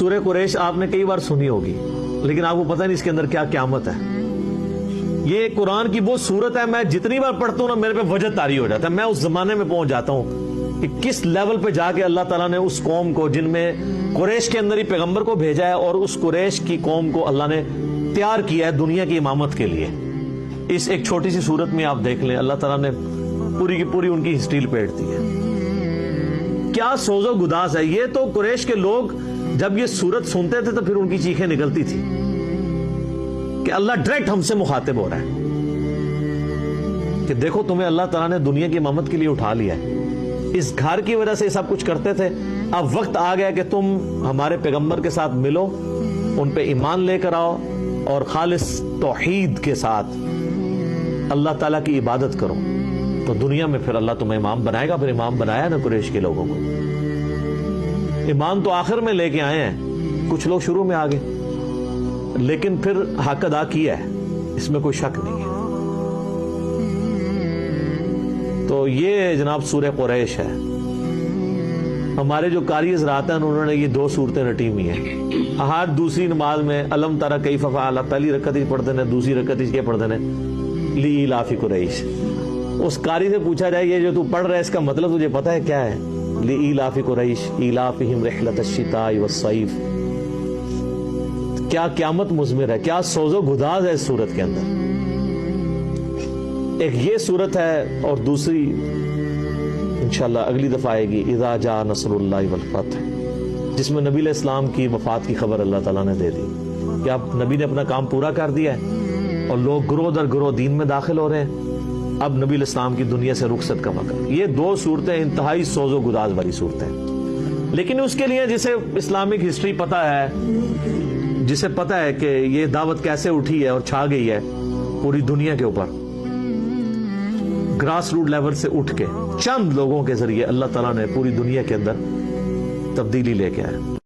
سورہ قریش آپ نے کئی بار سنی ہوگی، لیکن آپ کو پتہ نہیں اس کے اندر کیا قیامت ہے۔ یہ قرآن کی وہ صورت ہے، میں جتنی بار پڑھتا ہوں نا میرے پہ وجد طاری ہو جاتا ہے، میں اس زمانے میں پہنچ جاتا ہوں کہ کس لیول پہ جا کے اللہ تعالیٰ نے اس قوم کو، جن میں قریش کے اندر ہی پیغمبر کو بھیجا ہے، اور اس قریش کی قوم کو اللہ نے تیار کیا ہے دنیا کی امامت کے لیے۔ اس ایک چھوٹی سی صورت میں آپ دیکھ لیں، اللہ تعالیٰ نے پوری کی پوری ان کی ہسٹری لپیٹ دی ہے۔ کیا سوز و گداز ہے! یہ تو قریش کے لوگ جب یہ صورت سنتے تھے تو پھر ان کی چیخیں نکلتی تھی کہ اللہ ڈائریکٹ ہم سے مخاطب ہو رہا ہے کہ دیکھو تمہیں اللہ تعالیٰ نے دنیا کی امامت کے لیے اٹھا لیا ہے، اس گھر کی وجہ سے سب کچھ کرتے تھے، اب وقت آ گیا کہ تم ہمارے پیغمبر کے ساتھ ملو، ان پہ ایمان لے کر آؤ اور خالص توحید کے ساتھ اللہ تعالیٰ کی عبادت کرو، تو دنیا میں پھر اللہ تمہیں امام بنائے گا۔ پھر امام بنایا نا قریش کے لوگوں کو۔ ایمان تو آخر میں لے کے آئے ہیں، کچھ لوگ شروع میں آگے، لیکن پھر حق ادا کیا ہے، اس میں کوئی شک نہیں ہے۔ تو یہ جناب سورہ قریش ہے۔ ہمارے جو قاری حضرات ہیں انہوں نے یہ دو صورتیں رٹی ہوئی ہیں۔ ہر دوسری نماز میں الم ترى کیف فعل، پہلی رکعت ہی پڑھتے ہیں، دوسری رکعت ہی کیا پڑھتے ہیں، لإیلاف قریش۔ اس قاری سے پوچھا جائے یہ جو تو پڑھ رہا ہے اس کا مطلب تجھے پتا ہے کیا ہے؟ لإیلاف قریش ایلافہم رحلۃ الشتاء والصیف۔ کیا قیامت مضمر ہے، کیا سوز و گداز ہے اس صورت کے اندر۔ ایک یہ صورت ہے، اور دوسری انشاءاللہ اگلی دفعہ آئے گی اذا جاء نصر اللہ والفتح، جس میں نبی علیہ السلام کی وفات کی خبر اللہ تعالیٰ نے دے دی کہ اب نبی نے اپنا کام پورا کر دیا ہے اور لوگ گروہ در گروہ دین میں داخل ہو رہے ہیں، اب نبی علیہ السلام کی دنیا سے رخصت کا وقت۔ یہ دو صورتیں انتہائی سوز و گداز والی صورتیں، لیکن اس کے لیے جسے اسلامک ہسٹری پتہ ہے، جسے پتہ ہے کہ یہ دعوت کیسے اٹھی ہے اور چھا گئی ہے پوری دنیا کے اوپر، گراس روٹ لیول سے اٹھ کے چند لوگوں کے ذریعے اللہ تعالیٰ نے پوری دنیا کے اندر تبدیلی لے کے آیا۔